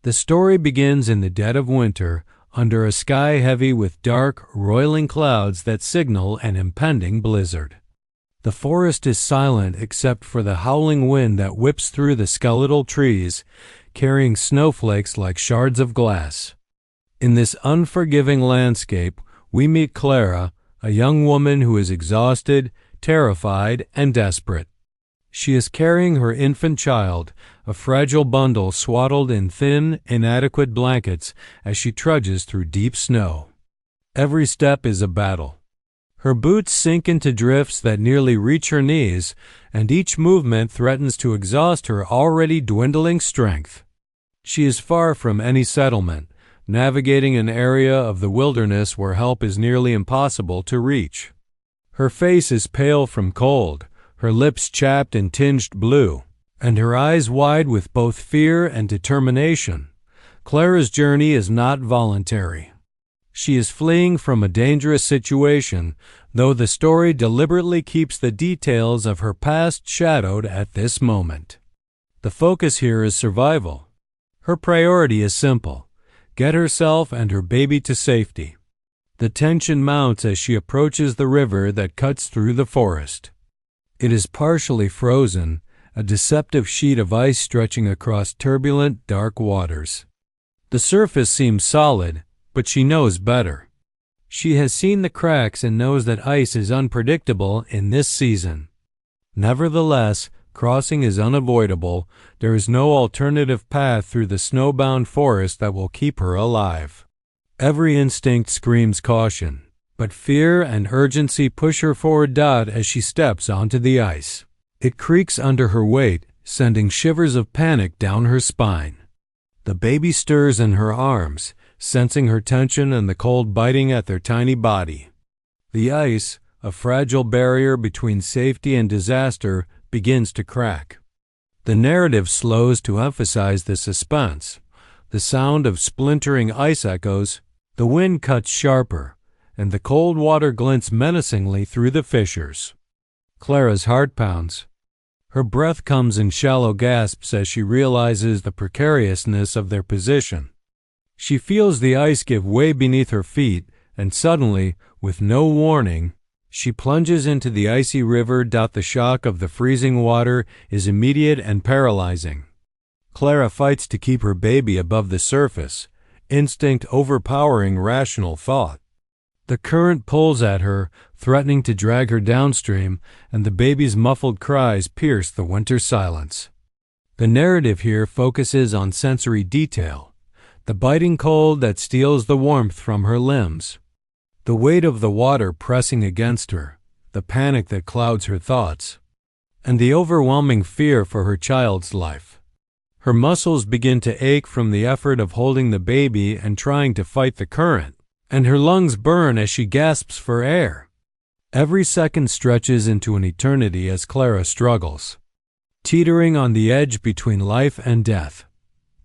The story begins in the dead of winter, under a sky heavy with dark, roiling clouds that signal an impending blizzard. The forest is silent except for the howling wind that whips through the skeletal trees, carrying snowflakes like shards of glass. In this unforgiving landscape, we meet Clara, a young woman who is exhausted, terrified, and desperate. She is carrying her infant child, a fragile bundle swaddled in thin, inadequate blankets as she trudges through deep snow. Every step is a battle. Her boots sink into drifts that nearly reach her knees, and each movement threatens to exhaust her already dwindling strength. She is far from any settlement, navigating an area of the wilderness where help is nearly impossible to reach. Her face is pale from cold, her lips chapped and tinged blue, and her eyes wide with both fear and determination. Clara's journey is not voluntary. She is fleeing from a dangerous situation, though the story deliberately keeps the details of her past shadowed at this moment. The focus here is survival. Her priority is simple: get herself and her baby to safety. The tension mounts as she approaches the river that cuts through the forest. It is partially frozen, a deceptive sheet of ice stretching across turbulent, dark waters. The surface seems solid, but she knows better. She has seen the cracks and knows that ice is unpredictable in this season. Nevertheless, crossing is unavoidable. There is no alternative path through the snowbound forest that will keep her alive. Every instinct screams caution, but fear and urgency push her forward as she steps onto the ice. It creaks under her weight, sending shivers of panic down her spine. The baby stirs in her arms, sensing her tension and the cold biting at their tiny body. The ice, a fragile barrier between safety and disaster, begins to crack. The narrative slows to emphasize the suspense. The sound of splintering ice echoes, the wind cuts sharper, and the cold water glints menacingly through the fissures. Clara's heart pounds. Her breath comes in shallow gasps as she realizes the precariousness of their position. She feels the ice give way beneath her feet, and suddenly, with no warning, she plunges into the icy river. The shock of the freezing water is immediate and paralyzing. Clara fights to keep her baby above the surface, instinct overpowering rational thought. The current pulls at her, threatening to drag her downstream, and the baby's muffled cries pierce the winter silence. The narrative here focuses on sensory detail, the biting cold that steals the warmth from her limbs, the weight of the water pressing against her, the panic that clouds her thoughts, and the overwhelming fear for her child's life. Her muscles begin to ache from the effort of holding the baby and trying to fight the current, and her lungs burn as she gasps for air. Every second stretches into an eternity as Clara struggles, teetering on the edge between life and death.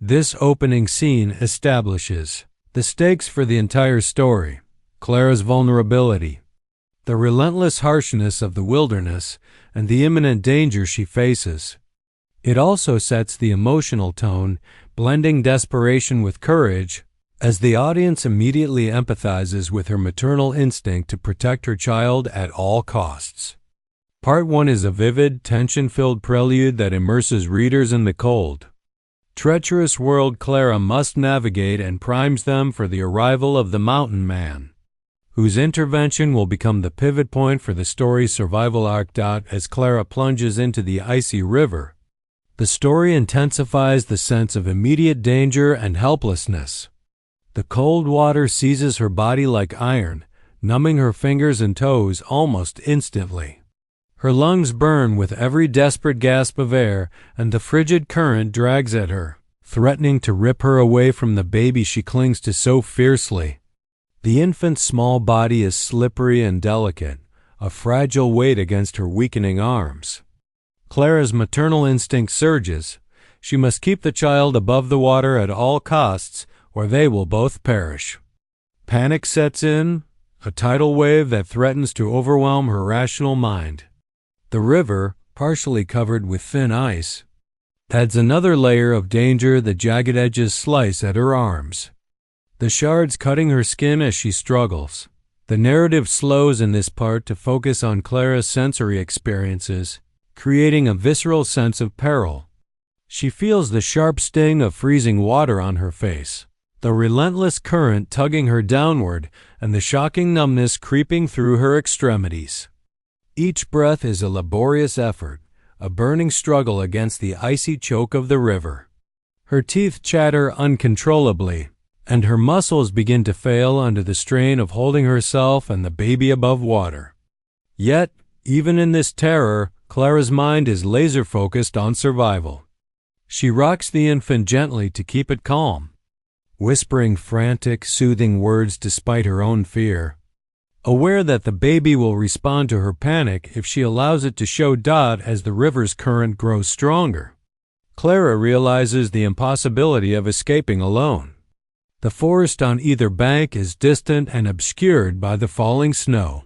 This opening scene establishes the stakes for the entire story: Clara's vulnerability, the relentless harshness of the wilderness, and the imminent danger she faces. It also sets the emotional tone, blending desperation with courage, as the audience immediately empathizes with her maternal instinct to protect her child at all costs. Part 1 is a vivid, tension-filled prelude that immerses readers in the cold, treacherous world Clara must navigate and primes them for the arrival of the mountain man, whose intervention will become the pivot point for the story's survival arc. As Clara plunges into the icy river, the story intensifies the sense of immediate danger and helplessness. The cold water seizes her body like iron, numbing her fingers and toes almost instantly. Her lungs burn with every desperate gasp of air, and the frigid current drags at her, threatening to rip her away from the baby she clings to so fiercely. The infant's small body is slippery and delicate, a fragile weight against her weakening arms. Clara's maternal instinct surges. She must keep the child above the water at all costs, or they will both perish. Panic sets in, a tidal wave that threatens to overwhelm her rational mind. The river, partially covered with thin ice, adds another layer of danger. The jagged edges slice at her arms, the shards cutting her skin as she struggles. The narrative slows in this part to focus on Clara's sensory experiences, creating a visceral sense of peril. She feels the sharp sting of freezing water on her face, the relentless current tugging her downward, and the shocking numbness creeping through her extremities. Each breath is a laborious effort, a burning struggle against the icy choke of the river. Her teeth chatter uncontrollably, and her muscles begin to fail under the strain of holding herself and the baby above water. Yet, even in this terror, Clara's mind is laser-focused on survival. She rocks the infant gently to keep it calm, whispering frantic, soothing words despite her own fear. Aware that the baby will respond to her panic if she allows it to show as the river's current grows stronger, Clara realizes the impossibility of escaping alone. The forest on either bank is distant and obscured by the falling snow.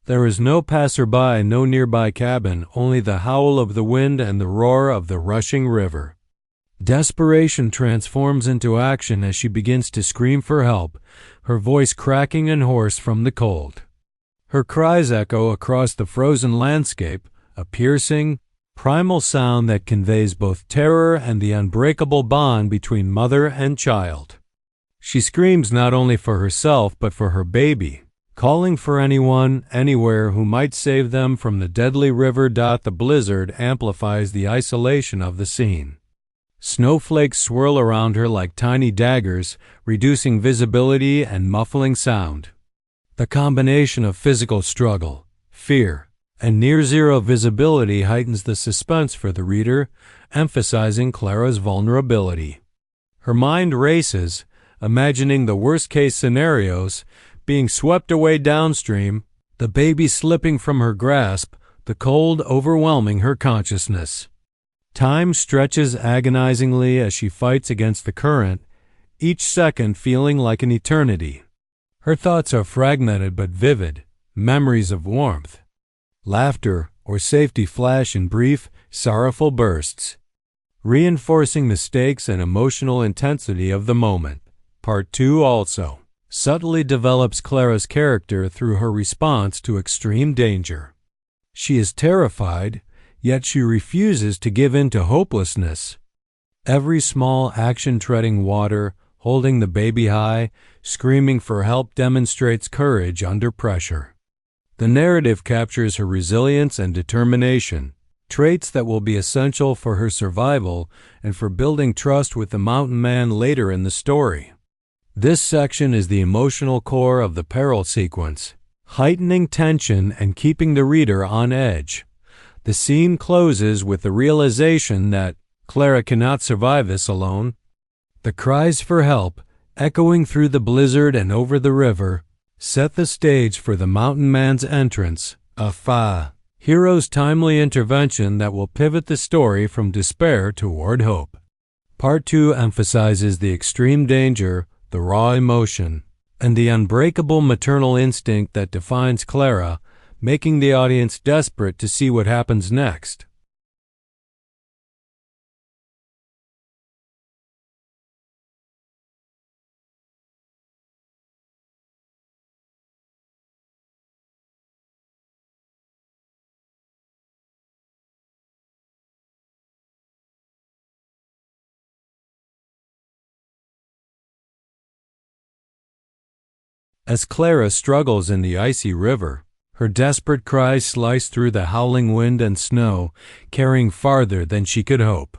There is no passerby, no nearby cabin, only the howl of the wind and the roar of the rushing river. Desperation transforms into action as she begins to scream for help, her voice cracking and hoarse from the cold. Her cries echo across the frozen landscape, a piercing, primal sound that conveys both terror and the unbreakable bond between mother and child. She screams not only for herself but for her baby, calling for anyone, anywhere who might save them from the deadly river. The blizzard amplifies the isolation of the scene. Snowflakes swirl around her like tiny daggers, reducing visibility and muffling sound. The combination of physical struggle, fear, and near-zero visibility heightens the suspense for the reader, emphasizing Clara's vulnerability. Her mind races, imagining the worst-case scenarios, being swept away downstream, the baby slipping from her grasp, the cold overwhelming her consciousness. Time stretches agonizingly as she fights against the current, each second feeling like an eternity. Her thoughts are fragmented but vivid, memories of warmth, laughter, or safety flash in brief, sorrowful bursts, reinforcing the stakes and emotional intensity of the moment. Part 2 also subtly develops Clara's character through her response to extreme danger. She is terrified, yet she refuses to give in to hopelessness. Every small action, treading water, holding the baby high, screaming for help, demonstrates courage under pressure. The narrative captures her resilience and determination, traits that will be essential for her survival and for building trust with the mountain man later in the story. This section is the emotional core of the peril sequence, heightening tension and keeping the reader on edge. The scene closes with the realization that Clara cannot survive this alone. The cries for help, echoing through the blizzard and over the river, set the stage for the mountain man's entrance, a hero's timely intervention that will pivot the story from despair toward hope. Part 2 emphasizes the extreme danger, the raw emotion, and the unbreakable maternal instinct that defines Clara, making the audience desperate to see what happens next. As Clara struggles in the icy river, her desperate cries slice through the howling wind and snow, carrying farther than she could hope.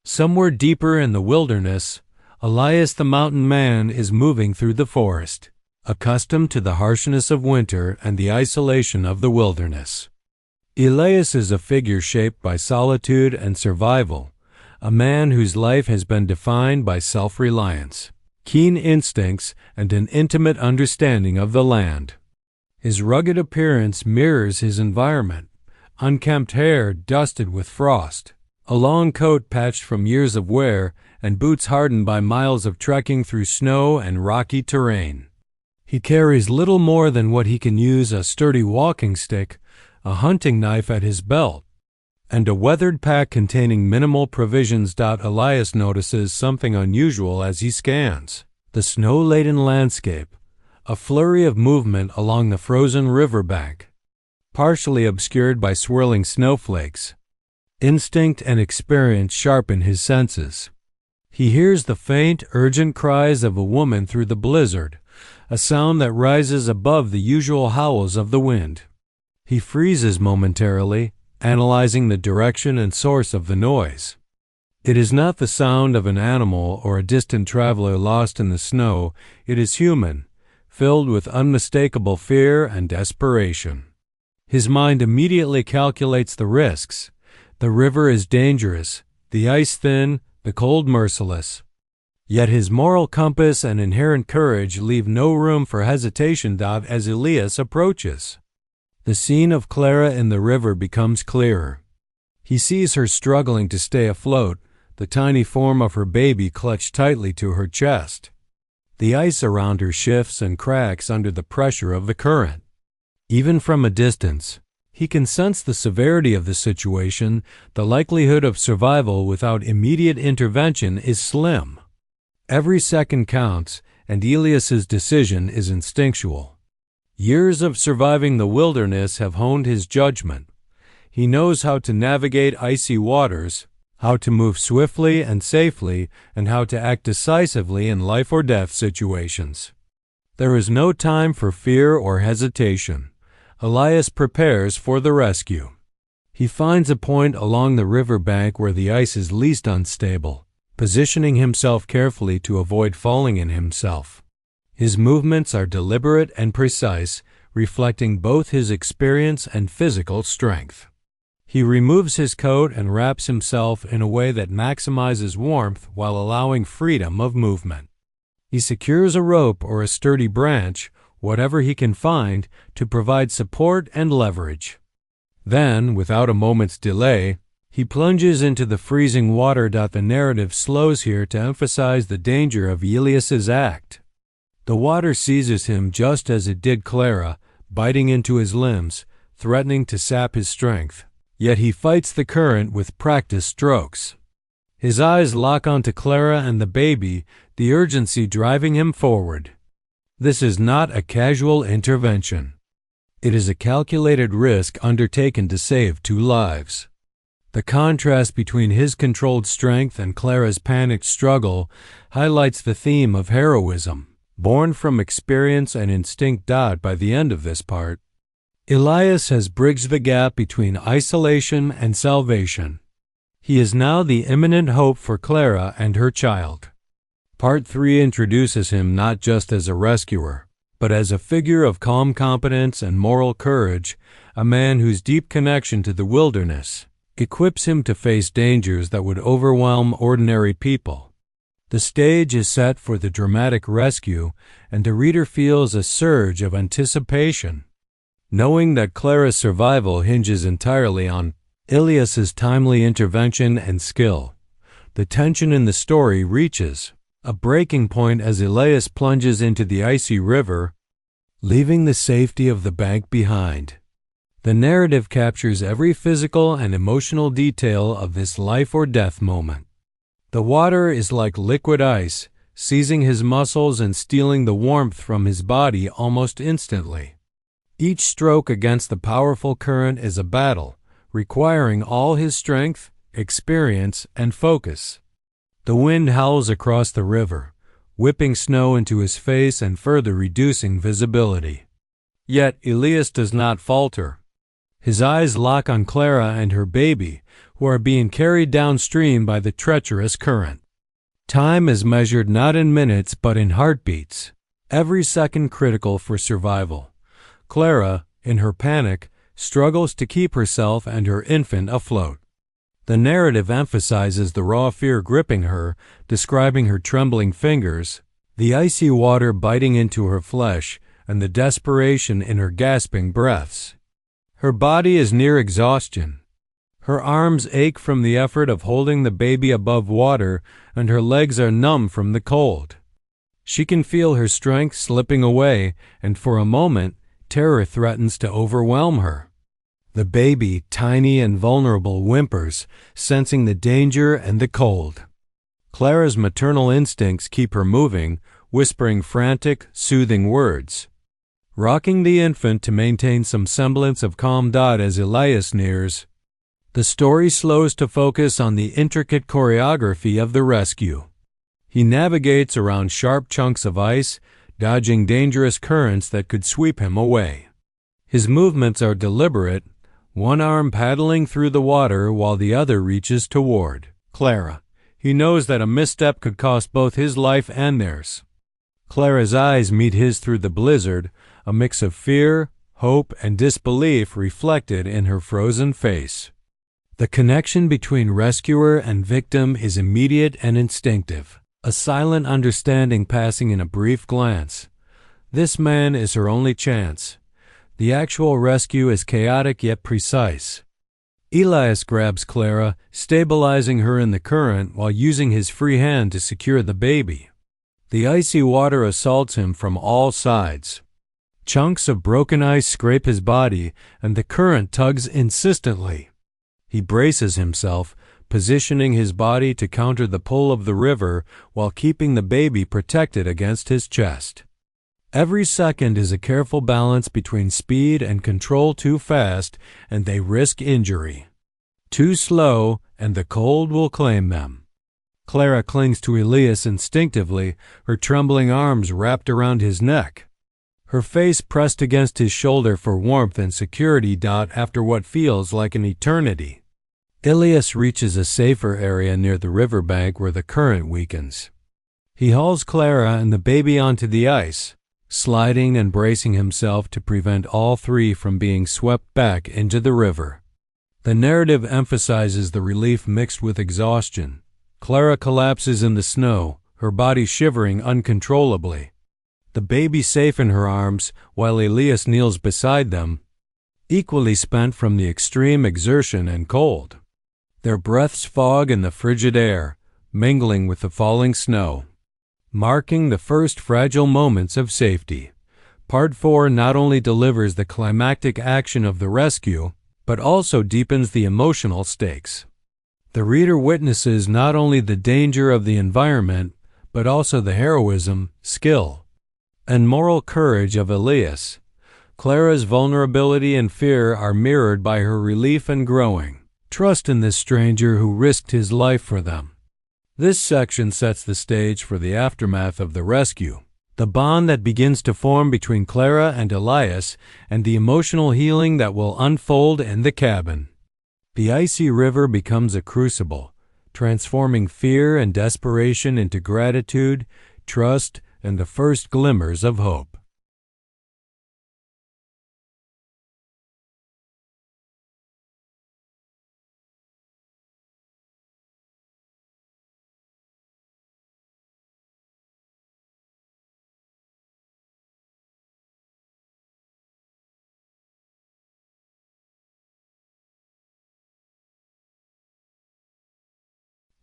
Somewhere deeper in the wilderness, Elias the mountain man is moving through the forest, accustomed to the harshness of winter and the isolation of the wilderness. Elias is a figure shaped by solitude and survival, a man whose life has been defined by self-reliance, keen instincts, and an intimate understanding of the land. His rugged appearance mirrors his environment, unkempt hair dusted with frost, a long coat patched from years of wear, and boots hardened by miles of trekking through snow and rocky terrain. He carries little more than what he can use: a sturdy walking stick, a hunting knife at his belt, and a weathered pack containing minimal provisions. Elias notices something unusual as he scans the snow-laden landscape, a flurry of movement along the frozen riverbank, partially obscured by swirling snowflakes. Instinct and experience sharpen his senses. He hears the faint, urgent cries of a woman through the blizzard, a sound that rises above the usual howls of the wind. He freezes momentarily, analyzing the direction and source of the noise. It is not the sound of an animal or a distant traveler lost in the snow. It is human, filled with unmistakable fear and desperation. His mind immediately calculates the risks. The river is dangerous, the ice thin, the cold merciless. Yet his moral compass and inherent courage leave no room for hesitation. As Elias approaches, the scene of Clara in the river becomes clearer. He sees her struggling to stay afloat, the tiny form of her baby clutched tightly to her chest. The ice around her shifts and cracks under the pressure of the current. Even from a distance, he can sense the severity of the situation. The likelihood of survival without immediate intervention is slim. Every second counts, and Elias's decision is instinctual. Years of surviving the wilderness have honed his judgment. He knows how to navigate icy waters, how to move swiftly and safely, and how to act decisively in life-or-death situations. There is no time for fear or hesitation. Elias prepares for the rescue. He finds a point along the riverbank where the ice is least unstable, positioning himself carefully to avoid falling in himself. His movements are deliberate and precise, reflecting both his experience and physical strength. He removes his coat and wraps himself in a way that maximizes warmth while allowing freedom of movement. He secures a rope or a sturdy branch, whatever he can find, to provide support and leverage. Then, without a moment's delay, he plunges into the freezing water. The narrative slows here to emphasize the danger of Elias's act. The water seizes him just as it did Clara, biting into his limbs, threatening to sap his strength. Yet he fights the current with practiced strokes. His eyes lock onto Clara and the baby, the urgency driving him forward. This is not a casual intervention. It is a calculated risk undertaken to save two lives. The contrast between his controlled strength and Clara's panicked struggle highlights the theme of heroism, born from experience and instinct. By the end of this part, Elias has bridged the gap between isolation and salvation. He is now the imminent hope for Clara and her child. Part 3 introduces him not just as a rescuer, but as a figure of calm competence and moral courage, a man whose deep connection to the wilderness equips him to face dangers that would overwhelm ordinary people. The stage is set for the dramatic rescue, and the reader feels a surge of anticipation, knowing that Clara's survival hinges entirely on Elias's timely intervention and skill. The tension in the story reaches a breaking point as Elias plunges into the icy river, leaving the safety of the bank behind. The narrative captures every physical and emotional detail of this life-or-death moment. The water is like liquid ice, seizing his muscles and stealing the warmth from his body almost instantly. Each stroke against the powerful current is a battle, requiring all his strength, experience, and focus. The wind howls across the river, whipping snow into his face and further reducing visibility. Yet Elias does not falter. His eyes lock on Clara and her baby, who are being carried downstream by the treacherous current. Time is measured not in minutes but in heartbeats, every second critical for survival. Clara, in her panic, struggles to keep herself and her infant afloat. The narrative emphasizes the raw fear gripping her, describing her trembling fingers, the icy water biting into her flesh, and the desperation in her gasping breaths. Her body is near exhaustion. Her arms ache from the effort of holding the baby above water, and her legs are numb from the cold. She can feel her strength slipping away, and for a moment, terror threatens to overwhelm her. The baby, tiny and vulnerable, whimpers, sensing the danger and the cold. Clara's maternal instincts keep her moving, whispering frantic, soothing words. Rocking the infant to maintain some semblance of calm as Elias nears. The story slows to focus on the intricate choreography of the rescue. He navigates around sharp chunks of ice, dodging dangerous currents that could sweep him away. His movements are deliberate, one arm paddling through the water while the other reaches toward Clara. He knows that a misstep could cost both his life and theirs. Clara's eyes meet his through the blizzard, a mix of fear, hope, and disbelief reflected in her frozen face. The connection between rescuer and victim is immediate and instinctive, a silent understanding passing in a brief glance. This man is her only chance. The actual rescue is chaotic yet precise. Elias grabs Clara, stabilizing her in the current while using his free hand to secure the baby. The icy water assaults him from all sides. Chunks of broken ice scrape his body, and the current tugs insistently. He braces himself, positioning his body to counter the pull of the river while keeping the baby protected against his chest. Every second is a careful balance between speed and control. Too fast, and they risk injury. Too slow, and the cold will claim them. Clara clings to Elias instinctively, her trembling arms wrapped around his neck. Her face pressed against his shoulder for warmth and security. After what feels like an eternity. Elias reaches a safer area near the riverbank where the current weakens. He hauls Clara and the baby onto the ice, sliding and bracing himself to prevent all three from being swept back into the river. The narrative emphasizes the relief mixed with exhaustion. Clara collapses in the snow, her body shivering uncontrollably. The baby safe in her arms, while Elias kneels beside them, equally spent from the extreme exertion and cold. Their breaths fog in the frigid air, mingling with the falling snow, marking the first fragile moments of safety. Part 4 not only delivers the climactic action of the rescue, but also deepens the emotional stakes. The reader witnesses not only the danger of the environment, but also the heroism, skill, and moral courage of Elias. Clara's vulnerability and fear are mirrored by her relief and growing trust in this stranger who risked his life for them. This section sets the stage for the aftermath of the rescue, the bond that begins to form between Clara and Elias, and the emotional healing that will unfold in the cabin. The icy river becomes a crucible, transforming fear and desperation into gratitude, trust, and the first glimmers of hope.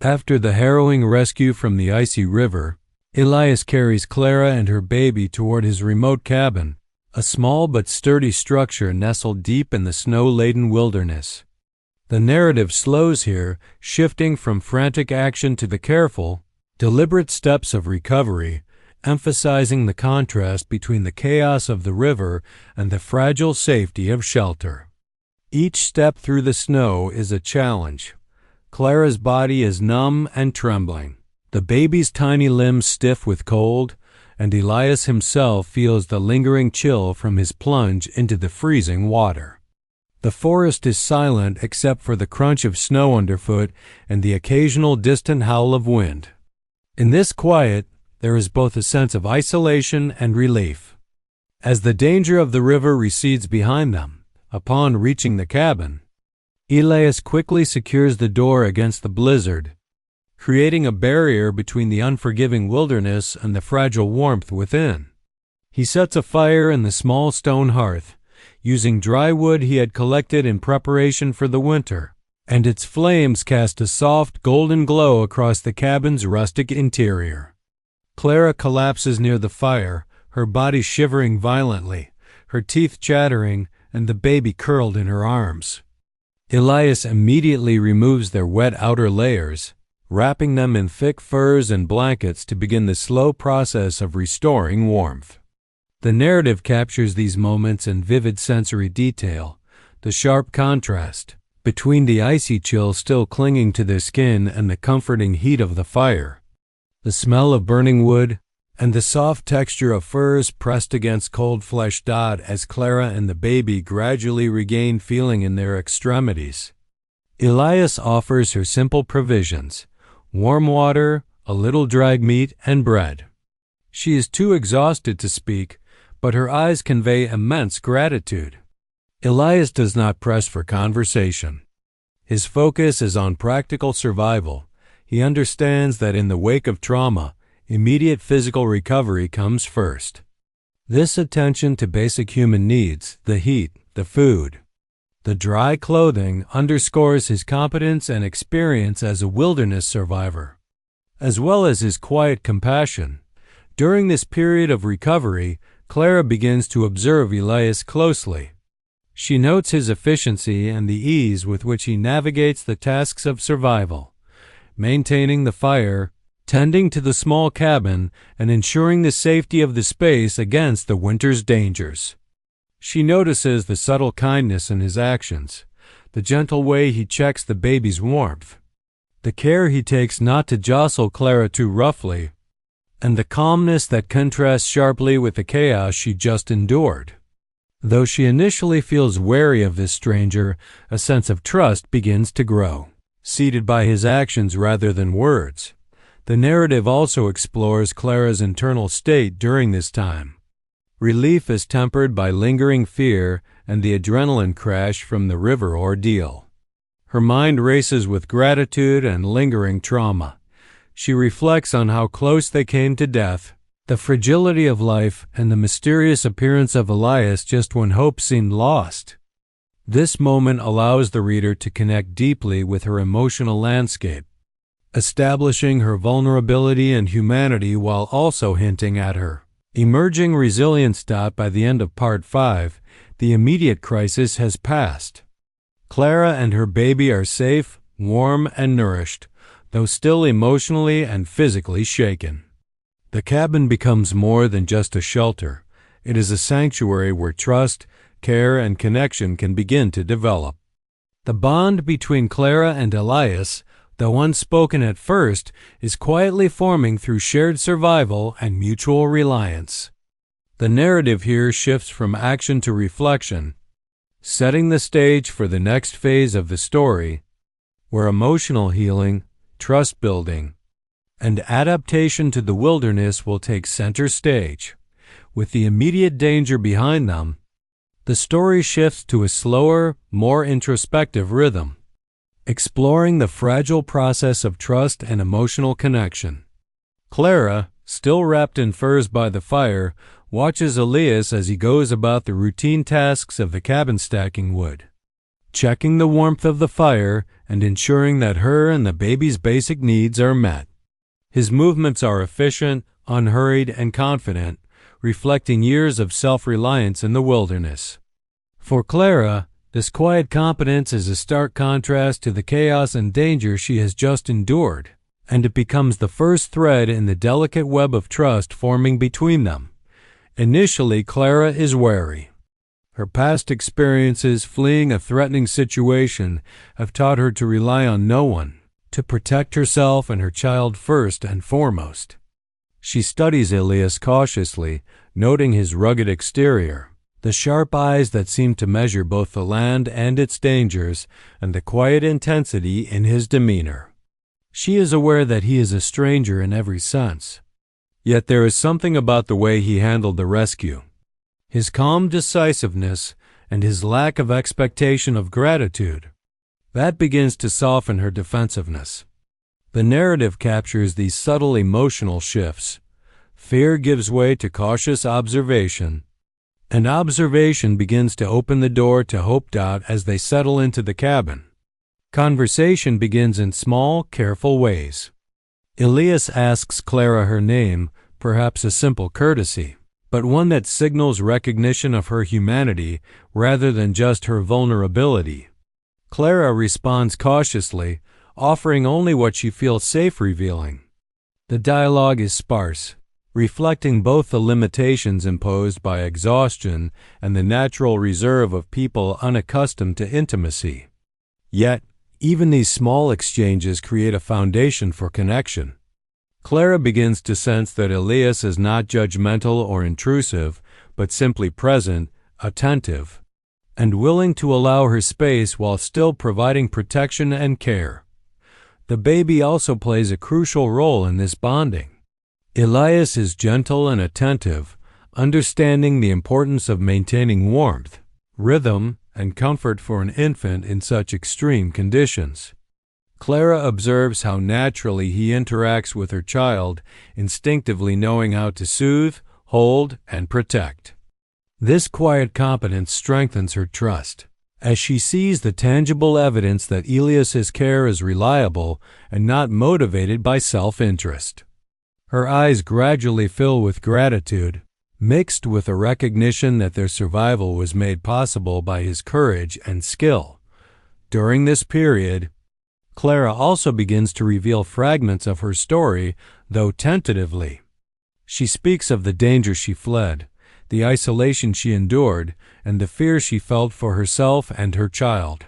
After the harrowing rescue from the icy river, Elias carries Clara and her baby toward his remote cabin, a small but sturdy structure nestled deep in the snow-laden wilderness. The narrative slows here, shifting from frantic action to the careful, deliberate steps of recovery, emphasizing the contrast between the chaos of the river and the fragile safety of shelter. Each step through the snow is a challenge. Clara's body is numb and trembling, the baby's tiny limbs stiff with cold, and Elias himself feels the lingering chill from his plunge into the freezing water. The forest is silent except for the crunch of snow underfoot and the occasional distant howl of wind. In this quiet, there is both a sense of isolation and relief. As the danger of the river recedes behind them, upon reaching the cabin, Elias quickly secures the door against the blizzard, creating a barrier between the unforgiving wilderness and the fragile warmth within. He sets a fire in the small stone hearth, using dry wood he had collected in preparation for the winter, and its flames cast a soft golden glow across the cabin's rustic interior. Clara collapses near the fire, her body shivering violently, her teeth chattering, and the baby curled in her arms. Elias immediately removes their wet outer layers, wrapping them in thick furs and blankets to begin the slow process of restoring warmth. The narrative captures these moments in vivid sensory detail, the sharp contrast between the icy chill still clinging to their skin and the comforting heat of the fire, the smell of burning wood, and the soft texture of furs pressed against cold flesh. As Clara and the baby gradually regain feeling in their extremities, Elias offers her simple provisions: warm water, a little dried meat, and bread. She is too exhausted to speak, but her eyes convey immense gratitude. Elias does not press for conversation. His focus is on practical survival. He understands that in the wake of trauma, immediate physical recovery comes first. This attention to basic human needs, the heat, the food, the dry clothing, underscores his competence and experience as a wilderness survivor, as well as his quiet compassion. During this period of recovery, Clara begins to observe Elias closely. She notes his efficiency and the ease with which he navigates the tasks of survival, maintaining the fire, tending to the small cabin, and ensuring the safety of the space against the winter's dangers. She notices the subtle kindness in his actions, the gentle way he checks the baby's warmth, the care he takes not to jostle Clara too roughly, and the calmness that contrasts sharply with the chaos she just endured. Though she initially feels wary of this stranger, a sense of trust begins to grow, seated by his actions rather than words. The narrative also explores Clara's internal state during this time. Relief is tempered by lingering fear and the adrenaline crash from the river ordeal. Her mind races with gratitude and lingering trauma. She reflects on how close they came to death, the fragility of life, and the mysterious appearance of Elias just when hope seemed lost. This moment allows the reader to connect deeply with her emotional landscape, establishing her vulnerability and humanity while also hinting at her emerging resilience. By the end of Part 5, the immediate crisis has passed. Clara and her baby are safe, warm, and nourished, though still emotionally and physically shaken. The cabin becomes more than just a shelter. It is a sanctuary where trust, care, and connection can begin to develop. The bond between Clara and Elias, though unspoken at first, is quietly forming through shared survival and mutual reliance. The narrative here shifts from action to reflection, setting the stage for the next phase of the story, where emotional healing, trust building, and adaptation to the wilderness will take center stage. With the immediate danger behind them, the story shifts to a slower, more introspective rhythm, exploring the fragile process of trust and emotional connection. Clara, still wrapped in furs by the fire, watches Elias as he goes about the routine tasks of the cabin, stacking wood, checking the warmth of the fire, and ensuring that her and the baby's basic needs are met. His movements are efficient, unhurried, and confident, reflecting years of self-reliance in the wilderness. For Clara, this quiet competence is a stark contrast to the chaos and danger she has just endured, and it becomes the first thread in the delicate web of trust forming between them. Initially, Clara is wary. Her past experiences fleeing a threatening situation have taught her to rely on no one, to protect herself and her child first and foremost. She studies Elias cautiously, noting his rugged exterior, the sharp eyes that seem to measure both the land and its dangers, and the quiet intensity in his demeanor. She is aware that he is a stranger in every sense. Yet there is something about the way he handled the rescue, his calm decisiveness, and his lack of expectation of gratitude, that begins to soften her defensiveness. The narrative captures these subtle emotional shifts. Fear gives way to cautious observation, and observation begins to open the door to hope. As they settle into the cabin, conversation begins in small, careful ways. Elias asks Clara her name, perhaps a simple courtesy, but one that signals recognition of her humanity rather than just her vulnerability. Clara responds cautiously, offering only what she feels safe revealing. The dialogue is sparse, reflecting both the limitations imposed by exhaustion and the natural reserve of people unaccustomed to intimacy. Yet, even these small exchanges create a foundation for connection. Clara begins to sense that Elias is not judgmental or intrusive, but simply present, attentive, and willing to allow her space while still providing protection and care. The baby also plays a crucial role in this bonding. Elias is gentle and attentive, understanding the importance of maintaining warmth, rhythm, and comfort for an infant in such extreme conditions. Clara observes how naturally he interacts with her child, instinctively knowing how to soothe, hold, and protect. This quiet competence strengthens her trust, as she sees the tangible evidence that Elias's care is reliable and not motivated by self-interest. Her eyes gradually fill with gratitude, mixed with a recognition that their survival was made possible by his courage and skill. During this period, Clara also begins to reveal fragments of her story, though tentatively. She speaks of the danger she fled, the isolation she endured, and the fear she felt for herself and her child.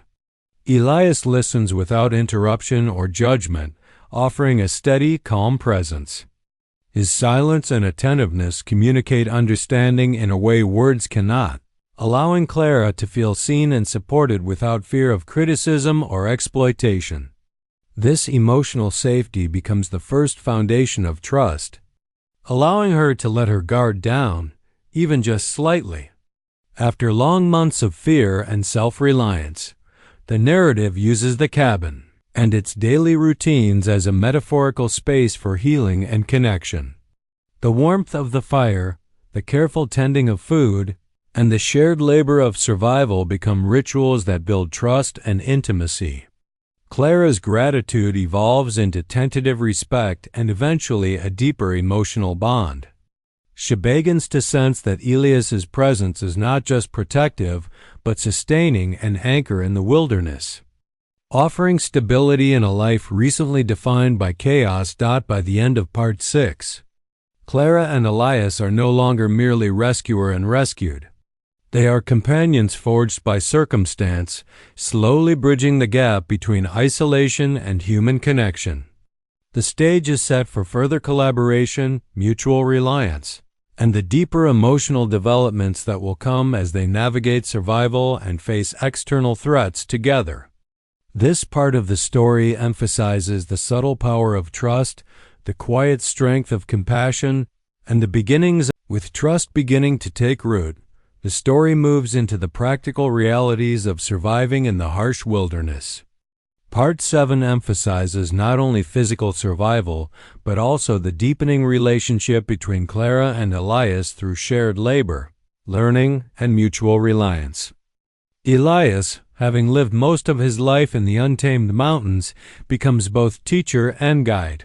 Elias listens without interruption or judgment, offering a steady, calm presence. His silence and attentiveness communicate understanding in a way words cannot, allowing Clara to feel seen and supported without fear of criticism or exploitation. This emotional safety becomes the first foundation of trust, allowing her to let her guard down, even just slightly. After long months of fear and self-reliance, the narrative uses the cabin and its daily routines as a metaphorical space for healing and connection. The warmth of the fire, the careful tending of food, and the shared labor of survival become rituals that build trust and intimacy. Clara's gratitude evolves into tentative respect and eventually a deeper emotional bond. She begins to sense that Elias's presence is not just protective, but sustaining an anchor in the wilderness, offering stability in a life recently defined by chaos. By the end of Part 6, Clara and Elias are no longer merely rescuer and rescued. They are companions forged by circumstance, slowly bridging the gap between isolation and human connection. The stage is set for further collaboration, mutual reliance, and the deeper emotional developments that will come as they navigate survival and face external threats together. This part of the story emphasizes the subtle power of trust, the quiet strength of compassion, and the beginnings. With trust beginning to take root, the story moves into the practical realities of surviving in the harsh wilderness. Part 7 emphasizes not only physical survival, but also the deepening relationship between Clara and Elias through shared labor, learning, and mutual reliance. Elias, having lived most of his life in the untamed mountains, becomes both teacher and guide.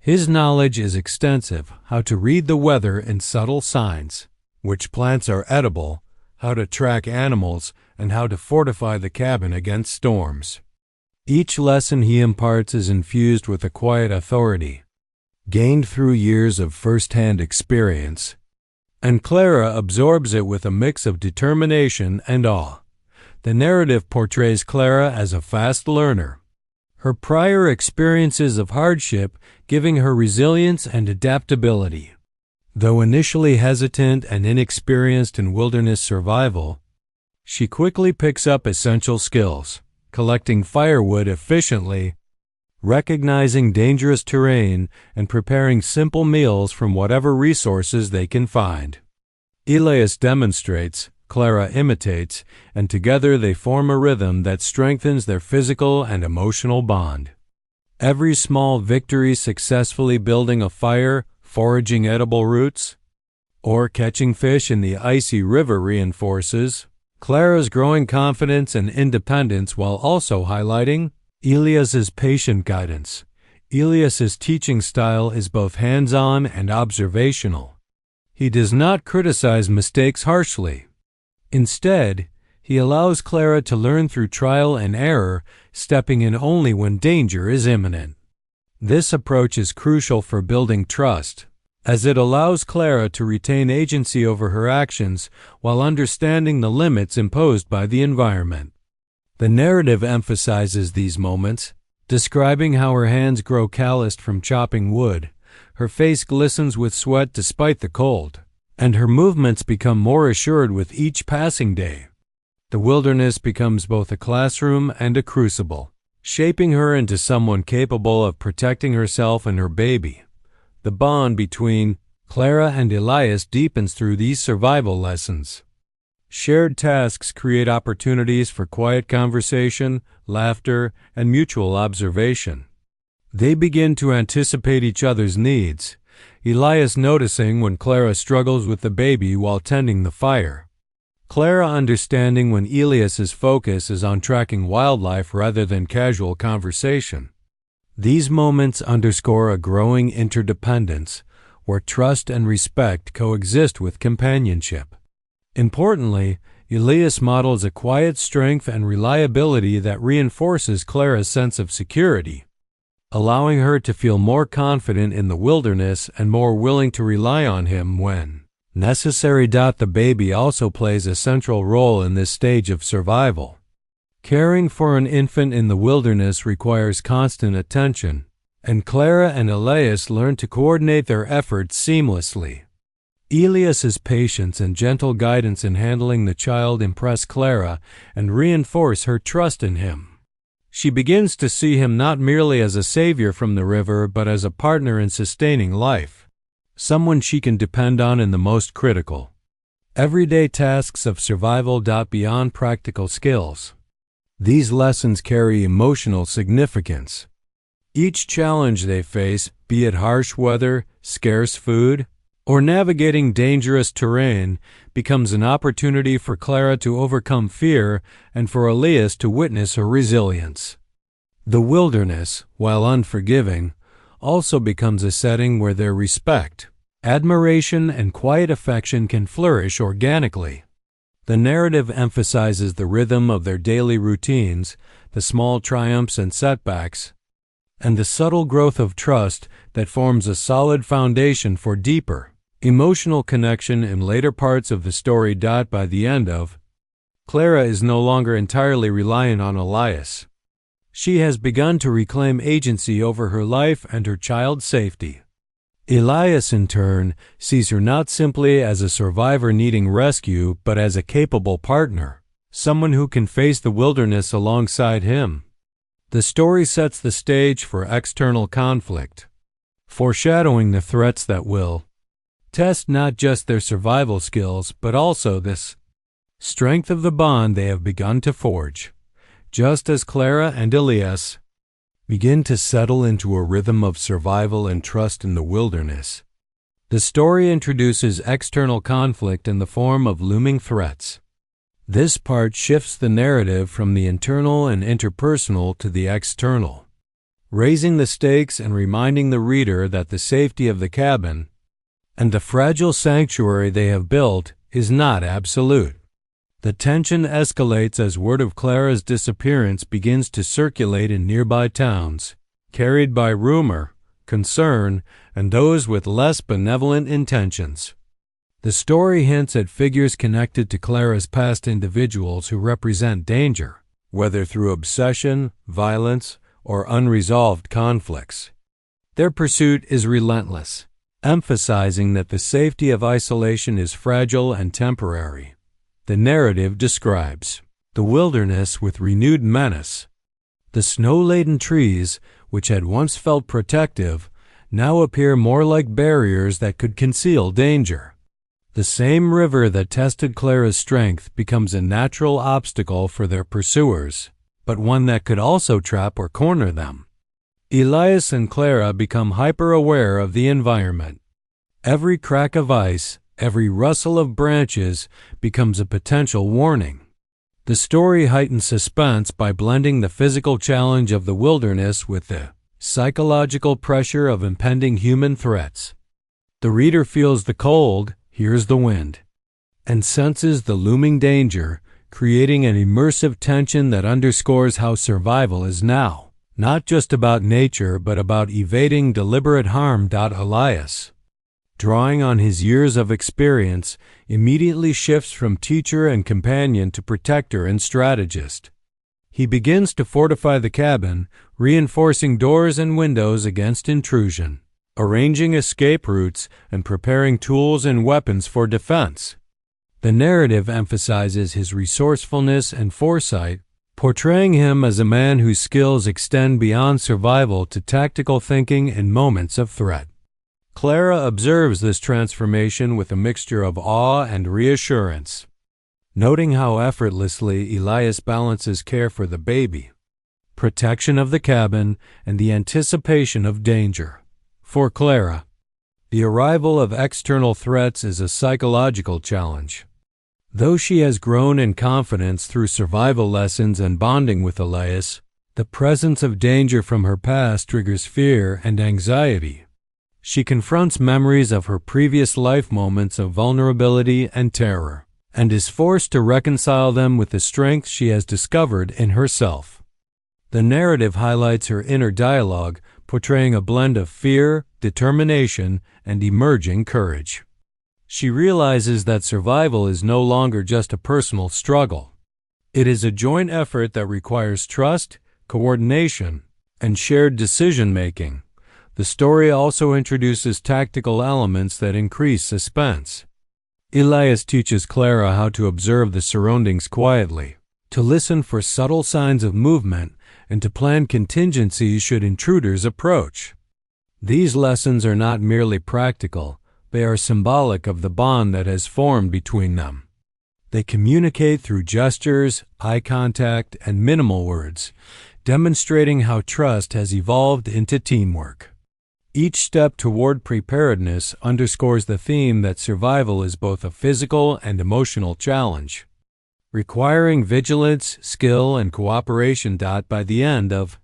His knowledge is extensive: how to read the weather and subtle signs, which plants are edible, how to track animals, and how to fortify the cabin against storms. Each lesson he imparts is infused with a quiet authority, gained through years of first-hand experience, and Clara absorbs it with a mix of determination and awe. The narrative portrays Clara as a fast learner, her prior experiences of hardship giving her resilience and adaptability. Though initially hesitant and inexperienced in wilderness survival, she quickly picks up essential skills, collecting firewood efficiently, recognizing dangerous terrain, and preparing simple meals from whatever resources they can find. Elias demonstrates, Clara imitates, and together they form a rhythm that strengthens their physical and emotional bond. Every small victory, successfully building a fire, foraging edible roots, or catching fish in the icy river, reinforces Clara's growing confidence and independence, while also highlighting Elias's patient guidance. Elias's teaching style is both hands-on and observational, He does not criticize mistakes harshly. Instead, he allows Clara to learn through trial and error, stepping in only when danger is imminent. This approach is crucial for building trust, as it allows Clara to retain agency over her actions while understanding the limits imposed by the environment. The narrative emphasizes these moments, describing how her hands grow calloused from chopping wood, her face glistens with sweat despite the cold, and her movements become more assured with each passing day. The wilderness becomes both a classroom and a crucible, shaping her into someone capable of protecting herself and her baby. The bond between Clara and Elias deepens through these survival lessons. Shared tasks create opportunities for quiet conversation, laughter, and mutual observation. They begin to anticipate each other's needs, Elias noticing when Clara struggles with the baby while tending the fire. Clara understanding when Elias's focus is on tracking wildlife rather than casual conversation. These moments underscore a growing interdependence, where trust and respect coexist with companionship. Importantly, Elias models a quiet strength and reliability that reinforces Clara's sense of security, allowing her to feel more confident in the wilderness and more willing to rely on him when necessary. The baby also plays a central role in this stage of survival. Caring for an infant in the wilderness requires constant attention, and Clara and Elias learn to coordinate their efforts seamlessly. Elias's patience and gentle guidance in handling the child impress Clara and reinforce her trust in him. She begins to see him not merely as a savior from the river, but as a partner in sustaining life, someone she can depend on in the most critical, everyday tasks of survival. Beyond practical skills, these lessons carry emotional significance. Each challenge they face, be it harsh weather, scarce food, or navigating dangerous terrain, becomes an opportunity for Clara to overcome fear and for Elias to witness her resilience. The wilderness, while unforgiving, also becomes a setting where their respect, admiration, and quiet affection can flourish organically. The narrative emphasizes the rhythm of their daily routines, the small triumphs and setbacks, and the subtle growth of trust that forms a solid foundation for deeper, emotional connection in later parts of the story. By the end of, Clara is no longer entirely reliant on Elias. She has begun to reclaim agency over her life and her child's safety. Elias, in turn, sees her not simply as a survivor needing rescue, but as a capable partner, someone who can face the wilderness alongside him. The story sets the stage for external conflict, foreshadowing the threats that will test not just their survival skills, but also this strength of the bond they have begun to forge. Just as Clara and Elias begin to settle into a rhythm of survival and trust in the wilderness, the story introduces external conflict in the form of looming threats. This part shifts the narrative from the internal and interpersonal to the external, raising the stakes and reminding the reader that the safety of the cabin and the fragile sanctuary they have built is not absolute. The tension escalates as word of Clara's disappearance begins to circulate in nearby towns, carried by rumor, concern, and those with less benevolent intentions. The story hints at figures connected to Clara's past, individuals who represent danger, whether through obsession, violence, or unresolved conflicts. Their pursuit is relentless, emphasizing that the safety of isolation is fragile and temporary. The narrative describes the wilderness with renewed menace. The snow-laden trees, which had once felt protective, now appear more like barriers that could conceal danger. The same river that tested Clara's strength becomes a natural obstacle for their pursuers, but one that could also trap or corner them. Elias and Clara become hyper-aware of the environment. Every crack of ice, every rustle of branches becomes a potential warning. The story heightens suspense by blending the physical challenge of the wilderness with the psychological pressure of impending human threats. The reader feels the cold, hears the wind, and senses the looming danger, creating an immersive tension that underscores how survival is now not just about nature, but about evading deliberate harm. Elias, drawing on his years of experience, immediately shifts from teacher and companion to protector and strategist. He begins to fortify the cabin, reinforcing doors and windows against intrusion, arranging escape routes, and preparing tools and weapons for defense. The narrative emphasizes his resourcefulness and foresight, portraying him as a man whose skills extend beyond survival to tactical thinking in moments of threat. Clara observes this transformation with a mixture of awe and reassurance, noting how effortlessly Elias balances care for the baby, protection of the cabin, and the anticipation of danger. For Clara, the arrival of external threats is a psychological challenge. Though she has grown in confidence through survival lessons and bonding with Elias, the presence of danger from her past triggers fear and anxiety. She confronts memories of her previous life moments of vulnerability and terror, and is forced to reconcile them with the strength she has discovered in herself. The narrative highlights her inner dialogue, portraying a blend of fear, determination, and emerging courage. She realizes that survival is no longer just a personal struggle. It is a joint effort that requires trust, coordination, and shared decision-making. The story also introduces tactical elements that increase suspense. Elias teaches Clara how to observe the surroundings quietly, to listen for subtle signs of movement, and to plan contingencies should intruders approach. These lessons are not merely practical. They are symbolic of the bond that has formed between them. They communicate through gestures, eye contact, and minimal words, demonstrating how trust has evolved into teamwork. Each step toward preparedness underscores the theme that survival is both a physical and emotional challenge, requiring vigilance, skill, and cooperation. By the end of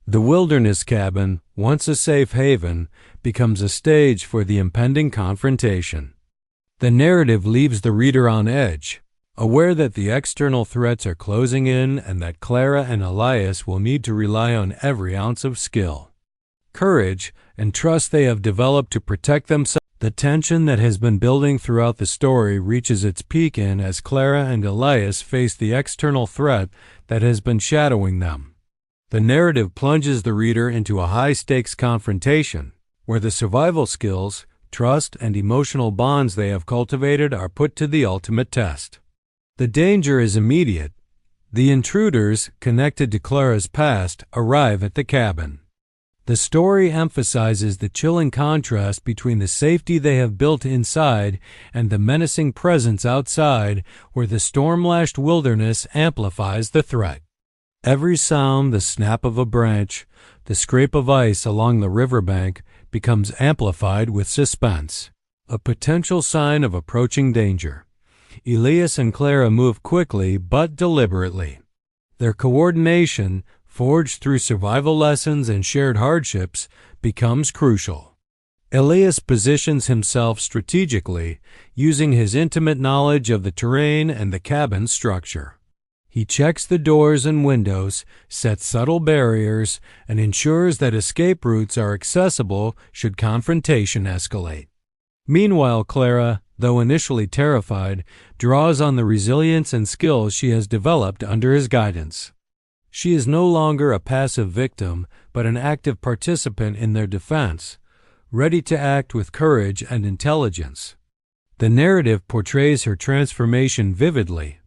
The Wilderness Cabin, once a safe haven, becomes a stage for the impending confrontation. The narrative leaves the reader on edge, aware that the external threats are closing in and that Clara and Elias will need to rely on every ounce of skill, courage, and trust they have developed to protect themselves. The tension that has been building throughout the story reaches its peak as Clara and Elias face the external threat that has been shadowing them. The narrative plunges the reader into a high-stakes confrontation, where the survival skills, trust, and emotional bonds they have cultivated are put to the ultimate test. The danger is immediate. The intruders, connected to Clara's past, arrive at the cabin. The story emphasizes the chilling contrast between the safety they have built inside and the menacing presence outside, where the storm-lashed wilderness amplifies the threat. Every sound, the snap of a branch, the scrape of ice along the riverbank, becomes amplified with suspense, a potential sign of approaching danger. Elias and Clara move quickly but deliberately. Their coordination, forged through survival lessons and shared hardships, becomes crucial. Elias positions himself strategically, using his intimate knowledge of the terrain and the cabin structure. He checks the doors and windows, sets subtle barriers, and ensures that escape routes are accessible should confrontation escalate. Meanwhile, Clara, though initially terrified, draws on the resilience and skills she has developed under his guidance. She is no longer a passive victim, but an active participant in their defense, ready to act with courage and intelligence. The narrative portrays her transformation vividly.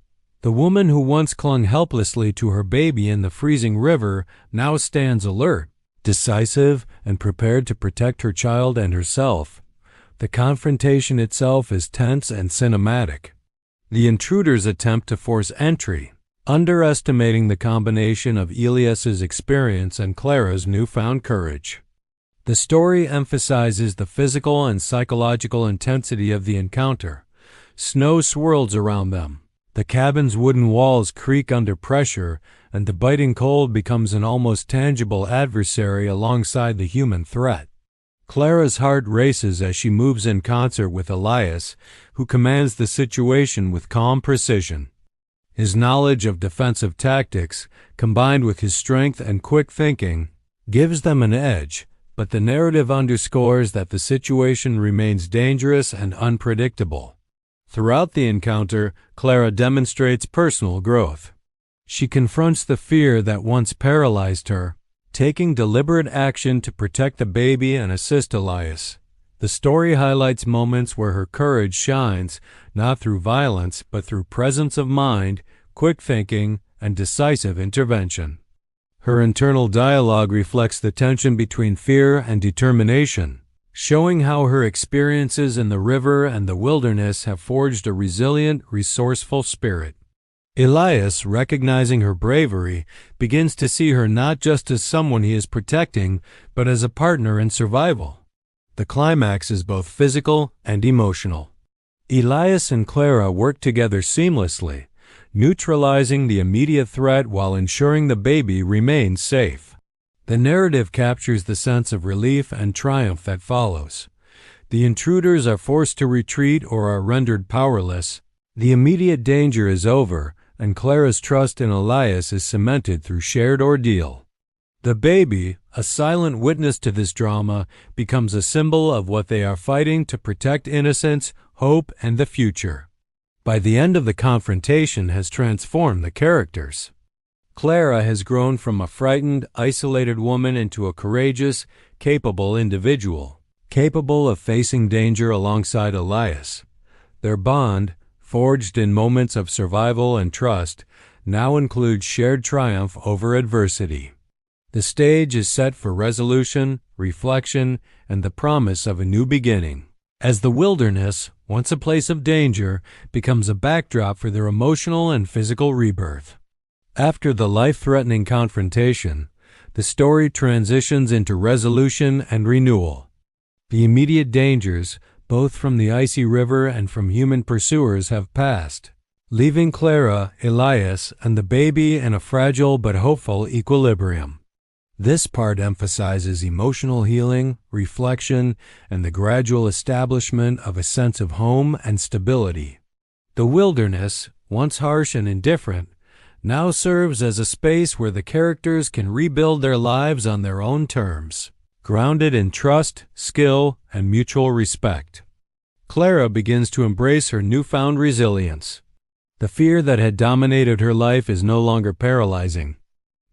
The woman who once clung helplessly to her baby in the freezing river now stands alert, decisive, and prepared to protect her child and herself. The confrontation itself is tense and cinematic. The intruders attempt to force entry, underestimating the combination of Elias's experience and Clara's newfound courage. The story emphasizes the physical and psychological intensity of the encounter. Snow swirls around them. The cabin's wooden walls creak under pressure, and the biting cold becomes an almost tangible adversary alongside the human threat. Clara's heart races as she moves in concert with Elias, who commands the situation with calm precision. His knowledge of defensive tactics, combined with his strength and quick thinking, gives them an edge, but the narrative underscores that the situation remains dangerous and unpredictable. Throughout the encounter, Clara demonstrates personal growth. She confronts the fear that once paralyzed her, taking deliberate action to protect the baby and assist Elias. The story highlights moments where her courage shines, not through violence, but through presence of mind, quick thinking, and decisive intervention. Her internal dialogue reflects the tension between fear and determination, showing how her experiences in the river and the wilderness have forged a resilient, resourceful spirit. Elias, recognizing her bravery, begins to see her not just as someone he is protecting, but as a partner in survival. The climax is both physical and emotional. Elias and Clara work together seamlessly, neutralizing the immediate threat while ensuring the baby remains safe. The narrative captures the sense of relief and triumph that follows. The intruders are forced to retreat or are rendered powerless. The immediate danger is over, and Clara's trust in Elias is cemented through shared ordeal. The baby, a silent witness to this drama, becomes a symbol of what they are fighting to protect innocence, hope, and the future. By the end of the confrontation has transformed the characters. Clara has grown from a frightened, isolated woman into a courageous, capable individual, capable of facing danger alongside Elias. Their bond, forged in moments of survival and trust, now includes shared triumph over adversity. The stage is set for resolution, reflection, and the promise of a new beginning, as the wilderness, once a place of danger, becomes a backdrop for their emotional and physical rebirth. After the life-threatening confrontation, the story transitions into resolution and renewal. The immediate dangers, both from the icy river and from human pursuers, have passed, leaving Clara, Elias, and the baby in a fragile but hopeful equilibrium. This part emphasizes emotional healing, reflection, and the gradual establishment of a sense of home and stability. The wilderness, once harsh and indifferent, now serves as a space where the characters can rebuild their lives on their own terms, grounded in trust, skill, and mutual respect. Clara begins to embrace her newfound resilience. The fear that had dominated her life is no longer paralyzing.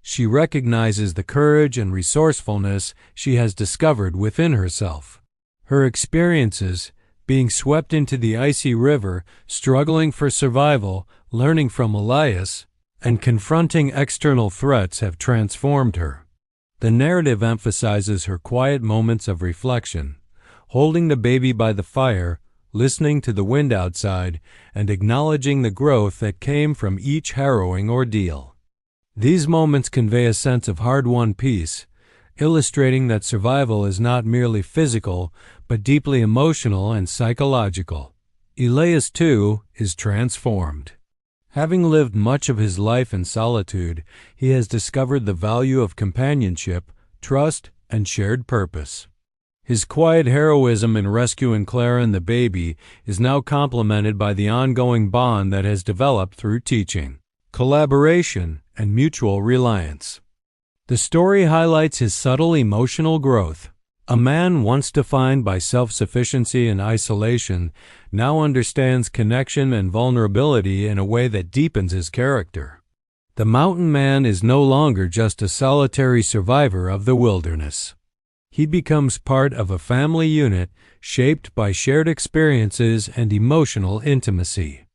She recognizes the courage and resourcefulness she has discovered within herself. Her experiences, being swept into the icy river, struggling for survival, learning from Elias, and confronting external threats have transformed her. The narrative emphasizes her quiet moments of reflection, holding the baby by the fire, listening to the wind outside, and acknowledging the growth that came from each harrowing ordeal. These moments convey a sense of hard-won peace, illustrating that survival is not merely physical, but deeply emotional and psychological. Elias, too, is transformed. Having lived much of his life in solitude, he has discovered the value of companionship, trust, and shared purpose. His quiet heroism in rescuing Clara and the baby is now complemented by the ongoing bond that has developed through teaching, collaboration, and mutual reliance. The story highlights his subtle emotional growth. A man once defined by self-sufficiency and isolation now understands connection and vulnerability in a way that deepens his character. The mountain man is no longer just a solitary survivor of the wilderness. He becomes part of a family unit shaped by shared experiences and emotional intimacy.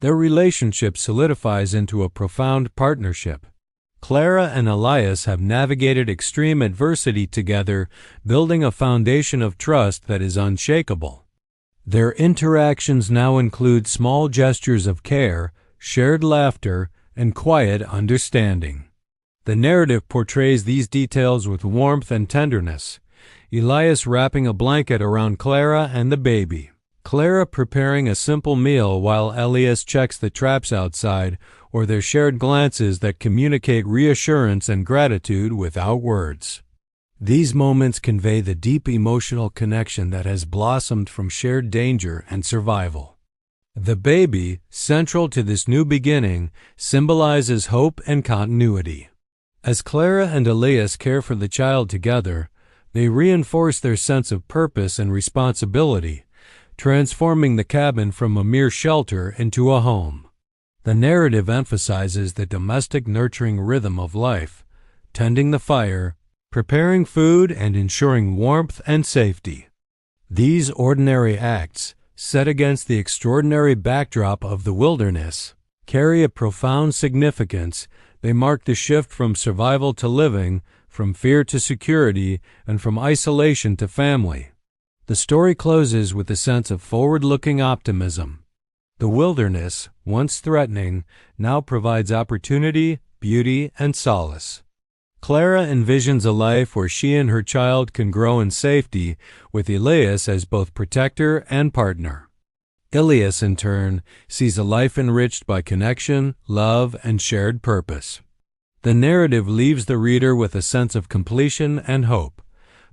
Their relationship solidifies into a profound partnership. Clara and Elias have navigated extreme adversity together, building a foundation of trust that is unshakable. Their interactions now include small gestures of care, shared laughter, and quiet understanding. The narrative portrays these details with warmth and tenderness. Elias wrapping a blanket around Clara and the baby, Clara preparing a simple meal while Elias checks the traps outside, or their shared glances that communicate reassurance and gratitude without words. These moments convey the deep emotional connection that has blossomed from shared danger and survival. The baby, central to this new beginning, symbolizes hope and continuity. As Clara and Elias care for the child together, they reinforce their sense of purpose and responsibility, transforming the cabin from a mere shelter into a home. The narrative emphasizes the domestic nurturing rhythm of life, tending the fire, preparing food, and ensuring warmth and safety. These ordinary acts, set against the extraordinary backdrop of the wilderness, carry a profound significance. They mark the shift from survival to living, from fear to security, and from isolation to family. The story closes with a sense of forward-looking optimism. The wilderness, once threatening, now provides opportunity, beauty, and solace. Clara envisions a life where she and her child can grow in safety, with Elias as both protector and partner. Elias, in turn, sees a life enriched by connection, love, and shared purpose. The narrative leaves the reader with a sense of completion and hope.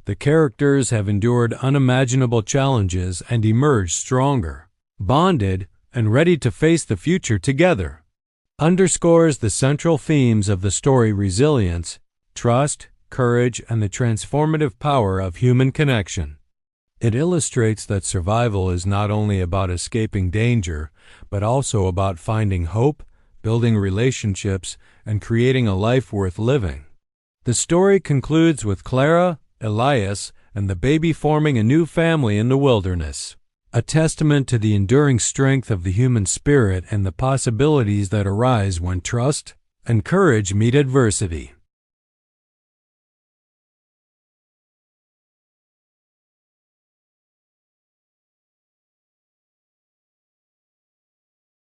The characters have endured unimaginable challenges and emerged stronger, bonded, and ready to face the future together. Underscores the central themes of the story: resilience, trust, courage, and the transformative power of human connection. It illustrates that survival is not only about escaping danger, but also about finding hope, building relationships, and creating a life worth living. The story concludes with Clara, Elias, and the baby forming a new family in the wilderness, a testament to the enduring strength of the human spirit and the possibilities that arise when trust and courage meet adversity.